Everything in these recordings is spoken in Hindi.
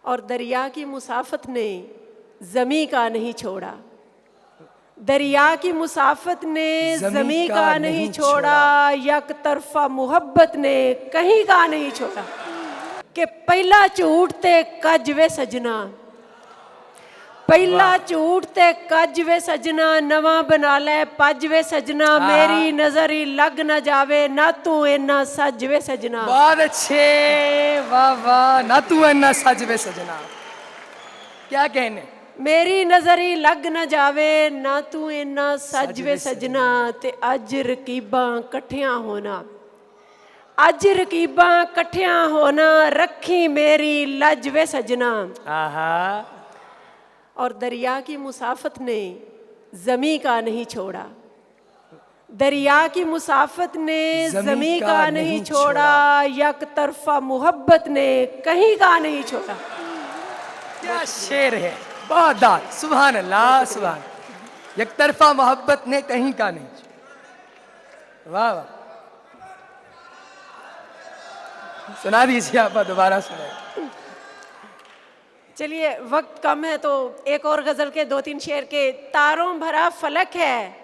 और दरिया की मुसाफत ने ज़मी का नहीं छोड़ा। दरिया की मुसाफत ने ज़मी का नहीं छोड़ा, यक तरफा मुहब्बत ने कहीं का नहीं छोड़ा। कि पहला झूठ ते कज वे सजना, पहला झूठ ते कज वे सजना, नवा बना ले पज वे सजना, मेरी नजरी लग न जावे ना तू इन्ना सज वे सजना। बहुत अच्छे, वाह वाह, ना तू इन्ना सज वे सजना। क्या कहने, मेरी नजरी लग न जावे ना तू इन्ना सज वे सजना। ते अज रकीबां कट्ठियां होना, अज रकीबां कट्ठियां होना, रखी मेरी लज वे सजना। आहा। और दरिया की मुसाफत ने ज़मी का नहीं छोड़ा, दरिया की मुसाफत ने ज़मी का नहीं छोड़ा, यक तरफा मोहब्बत ने कहीं का नहीं छोड़ा। क्या शेर है, बहुत दाद, सुभान अल्लाह सुभान। एक तरफा मोहब्बत ने कहीं का नहीं छोड़ा। वाह वाह, सुना दीजिए आप, दोबारा सुनाइए। चलिए वक्त कम है तो एक और गजल के दो तीन शेर के। तारों भरा फलक है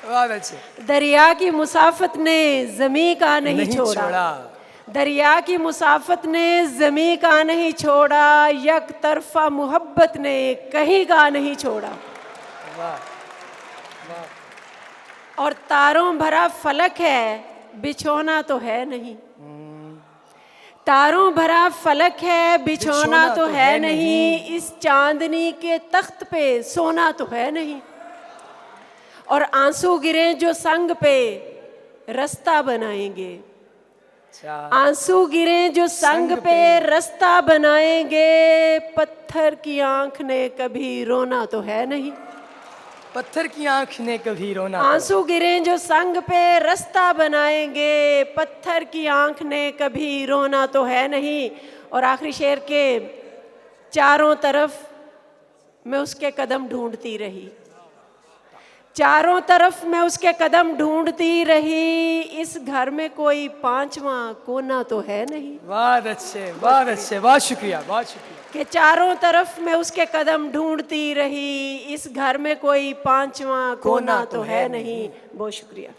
बहुत अच्छे। दरिया की मुसाफत ने ज़मी का नहीं छोड़ा, दरिया की मुसाफत ने ज़मी का नहीं छोड़ा, यक तरफा मोहब्बत ने कहीं का नहीं छोड़ा। और तारों भरा फलक है बिछोना तो है नहीं, तारों भरा फलक है बिछोना तो है नहीं, इस चांदनी के तख्त पे सोना तो है नहीं। और आंसू गिरे जो संग पे रास्ता बनाएंगे, आंसू गिरे जो संग पे रास्ता बनाएंगे, पत्थर की आंख ने कभी रोना तो है नहीं, पत्थर की आंख ने कभी रोना। आंसू गिरे जो संग पे रास्ता बनाएंगे, पत्थर की आंख ने कभी रोना तो है नहीं। और आखिरी शेर के, चारों तरफ मैं उसके कदम ढूंढती रही, चारों तरफ मैं उसके कदम ढूंढती रही, इस घर में कोई पांचवा कोना तो है नहीं। बहुत अच्छे, बहुत अच्छे, बहुत शुक्रिया, बहुत शुक्रिया। कि चारों तरफ मैं उसके कदम ढूंढती रही, इस घर में कोई पांचवा कोना तो है नहीं। बहुत शुक्रिया।